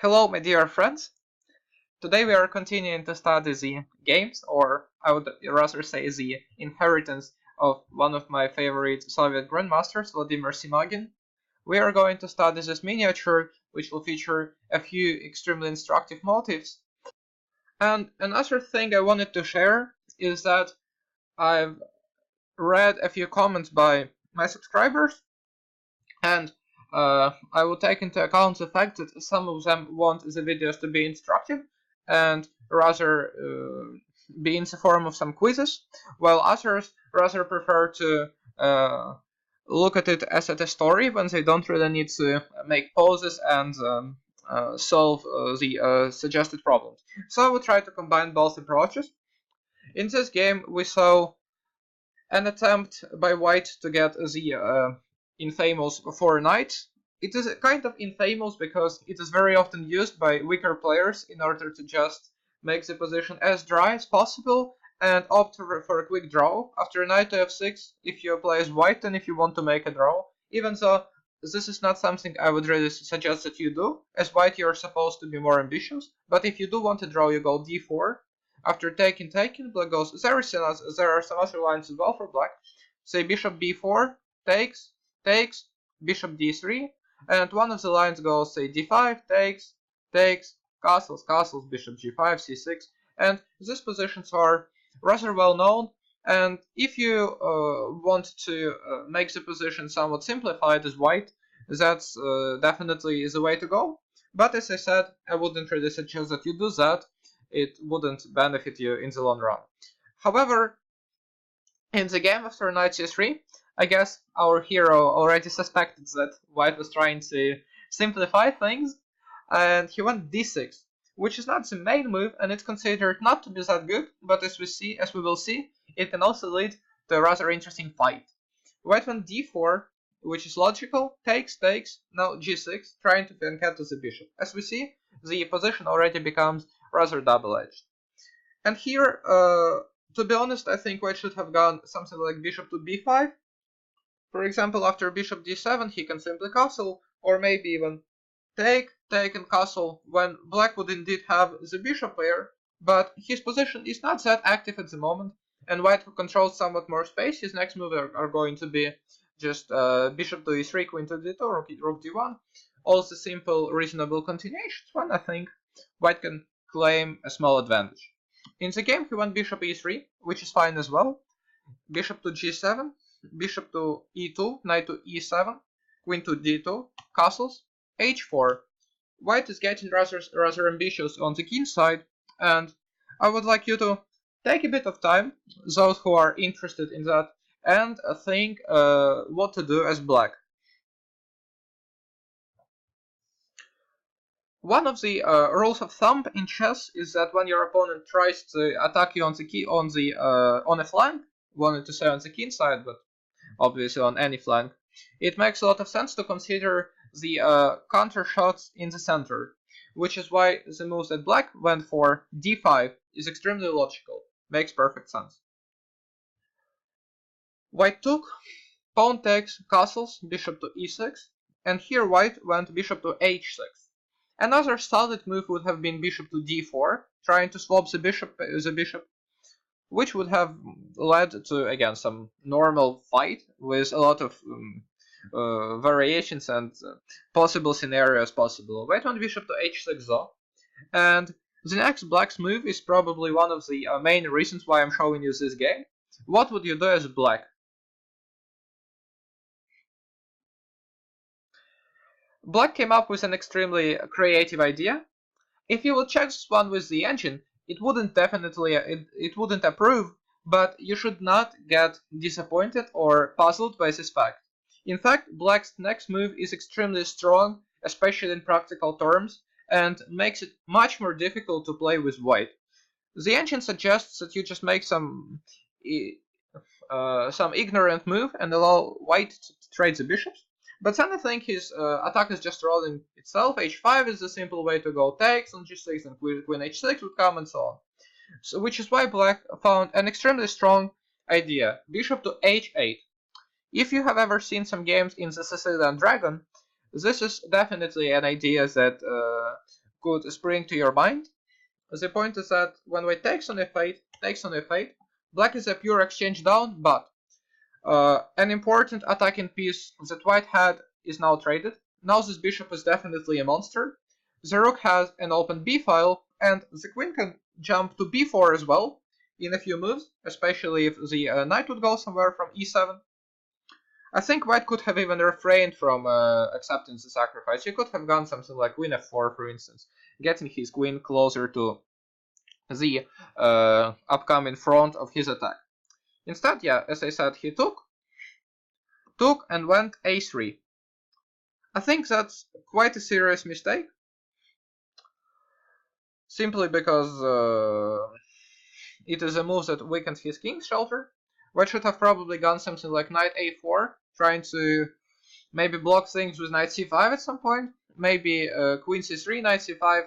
Hello, my dear friends. Today we are continuing to study the games, or I would rather say the inheritance of one of my favorite Soviet grandmasters, Vladimir Simagin. We are going to study this miniature, which will feature a few extremely instructive motifs. And another thing I wanted to share is that I've read a few comments by my subscribers, and I will take into account the fact that some of them want the videos to be instructive and rather be in the form of some quizzes, while others rather prefer to look at it as at a story when they don't really need to make pauses and solve the suggested problems. So I will try to combine both approaches. In this game, we saw an attempt by white to get the infamous 4 knight. It is kind of infamous because it is very often used by weaker players in order to just make the position as dry as possible and opt for a quick draw after knight to f6 if you play as white and if you want to make a draw. Even though this is not something I would really suggest that you do. As white you're supposed to be more ambitious, but if you do want to draw you go d4. After taking, black goes, there are some other lines as well for black. Say bishop b4, takes, bishop d3, and one of the lines goes, say d5, takes, castles, bishop g5, c6, and these positions are rather well known, and if you want to make the position somewhat simplified as white, that's definitely the way to go. But as I said, I wouldn't really suggest that you do that. It wouldn't benefit you in the long run. However, in the game after knight c3, I guess our hero already suspected that white was trying to simplify things, and he went d6, which is not the main move, and it's considered not to be that good, but as we will see, it can also lead to a rather interesting fight. White went d4, which is logical, takes, now g6, trying to encounter the bishop. As we see, the position already becomes rather double-edged. And here, to be honest, I think white should have gone something like bishop to b5. For example, after bishop d7, he can simply castle, or maybe even take and castle, when black would indeed have the bishop pair, but his position is not that active at the moment, and white controls somewhat more space. His next moves are going to be just bishop to e3, queen to d2, rook d1. Also simple, reasonable continuations, one I think white can claim a small advantage. In the game, he went bishop e3, which is fine as well. Bishop to g7, bishop to e2, knight to e7, queen to d2, castles, h4. White is getting rather ambitious on the king side, and I would like you to take a bit of time, those who are interested in that, and think what to do as black. One of the rules of thumb in chess is that when your opponent tries to attack you on a flank, wanted to say on the king side, but obviously on any flank, it makes a lot of sense to consider the counter shots in the center, which is why the moves that black went for d5 is extremely logical, makes perfect sense. White took, pawn takes, castles, bishop to e6, and here white went bishop to h6. Another solid move would have been bishop to d4, trying to swap the bishop, which would have led to, again, some normal fight with a lot of variations and possible scenarios possible. White went bishop to h6 though, and the next black's move is probably one of the main reasons why I'm showing you this game. What would you do as black? Black came up with an extremely creative idea. If you would check this one with the engine, it wouldn't approve, but you should not get disappointed or puzzled by this fact. In fact, black's next move is extremely strong, especially in practical terms, and makes it much more difficult to play with white. The engine suggests that you just make some ignorant move and allow white to trade the bishops. But then I think his attack is just rolling itself. h5 is the simple way to go. Takes on g6 and queen h6 would come and so on. So, which is why black found an extremely strong idea. Bishop to h8. If you have ever seen some games in the Sicilian Dragon, this is definitely an idea that could spring to your mind. The point is that when white takes on f8, black is a pure exchange down, but an important attacking piece that white had is now traded. Now this bishop is definitely a monster. The rook has an open b file, and the queen can jump to b4 as well in a few moves, especially if the knight would go somewhere from e7. I think white could have even refrained from accepting the sacrifice. He could have gone something like queen f4, for instance, getting his queen closer to the upcoming front of his attack. Instead, yeah, as I said, he took and went a3. I think that's quite a serious mistake, simply because it is a move that weakens his king's shelter. White should have probably gone something like knight a4, trying to maybe block things with knight c5 at some point, maybe queen c3, knight c5,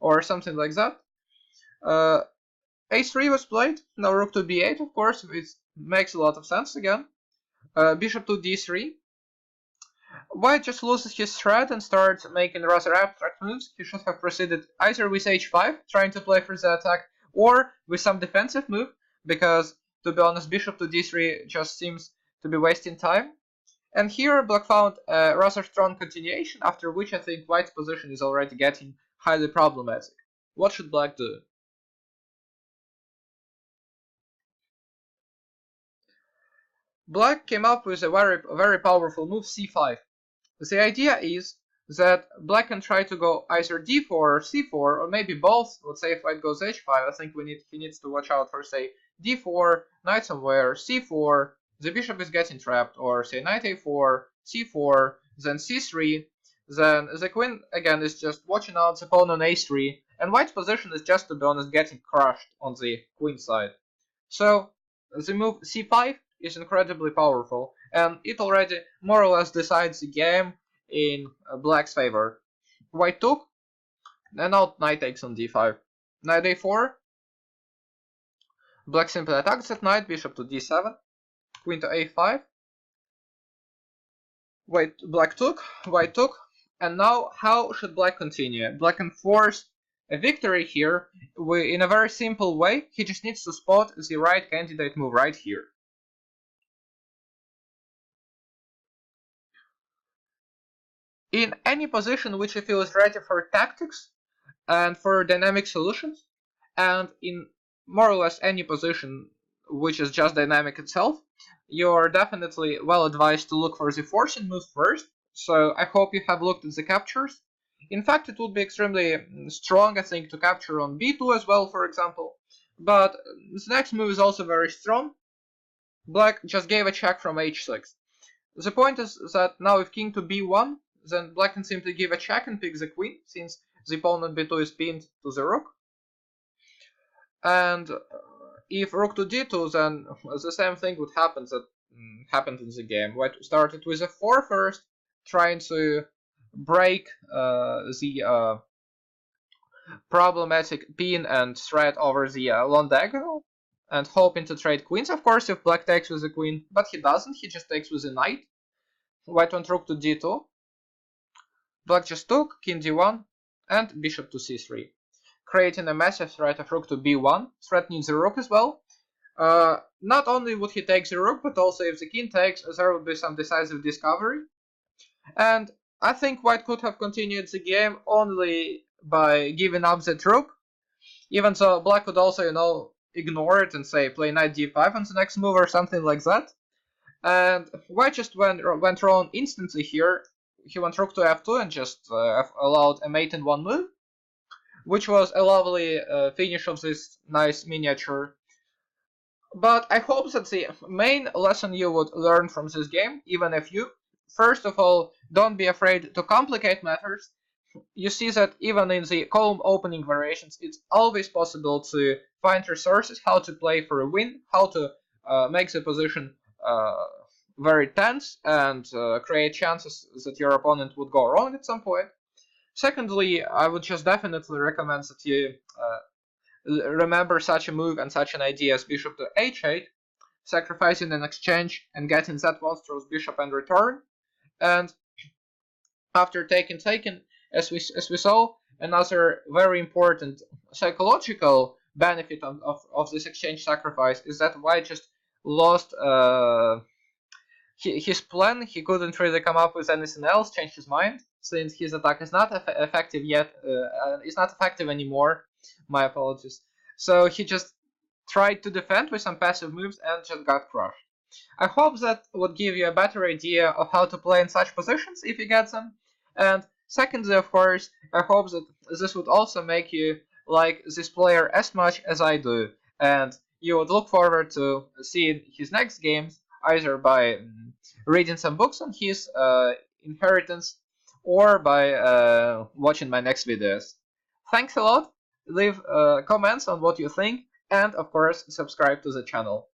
or something like that. A3 was played, now rook to b8, of course, it makes a lot of sense again. Bishop to d3. White just loses his thread and starts making rather abstract moves. He should have proceeded either with h5, trying to play for the attack, or with some defensive move, because, to be honest, bishop to d3 just seems to be wasting time. And here black found a rather strong continuation, after which I think white's position is already getting highly problematic. What should black do? Black came up with a very powerful move, c5. The idea is that black can try to go either d4 or c4, or maybe both. Let's say if white goes h5, I think he needs to watch out for, say, d4, knight somewhere, c4, the bishop is getting trapped, or say knight a4, c4, then c3, then the queen again is just watching out the pawn on a3, and white's position is just, to be honest, getting crushed on the queen side. So the move c5 is incredibly powerful, and it already more or less decides the game in black's favor. White took, and now knight takes on d5. Knight a4, black simply attacks that knight, bishop to d7, queen to a5. Black took, white took, and now how should black continue? Black can force a victory here in a very simple way. He just needs to spot the right candidate move right here. In any position which you feel is ready for tactics and for dynamic solutions, and in more or less any position which is just dynamic itself, you're definitely well advised to look for the forcing move first. So I hope you have looked at the captures. In fact, it would be extremely strong, I think, to capture on b2 as well, for example. But the next move is also very strong. Black just gave a check from h6. The point is that now if king to b1, then black can simply give a check and pick the queen, since the pawn on b2 is pinned to the rook. And if rook to d2, then the same thing would happen that happened in the game. White started with a 4 first, trying to break the problematic pin and thread over the long diagonal, and hoping to trade queens, of course, if black takes with the queen, but he doesn't, he just takes with the knight. White went rook to d2, black just took, king d1, and bishop to c3, creating a massive threat of rook to b1, threatening the rook as well. Not only would he take the rook, but also if the king takes, there would be some decisive discovery. And I think white could have continued the game only by giving up that rook, even though black could also, ignore it and say play knight d5 on the next move or something like that. And white just went wrong instantly here. He went rook to f2 and just allowed a mate in one move, which was a lovely finish of this nice miniature. But I hope that the main lesson you would learn from this game, even if you, first of all, don't be afraid to complicate matters. You see that even in the column opening variations, it's always possible to find resources, how to play for a win, how to make the position very tense and create chances that your opponent would go wrong at some point. Secondly, I would just definitely recommend that you remember such a move and such an idea as bishop to h8, sacrificing an exchange and getting that monstrous bishop and return. And after taking, as we saw, another very important psychological benefit of this exchange sacrifice is that White just lost his plan. He couldn't really come up with anything else, change his mind, since his attack is not effective yet, is not effective anymore. My apologies. So he just tried to defend with some passive moves and just got crushed. I hope that would give you a better idea of how to play in such positions if you get them. And secondly, of course, I hope that this would also make you like this player as much as I do, and you would look forward to seeing his next games either by reading some books on his inheritance or by watching my next videos. Thanks a lot. Leave comments on what you think, and of course, subscribe to the channel.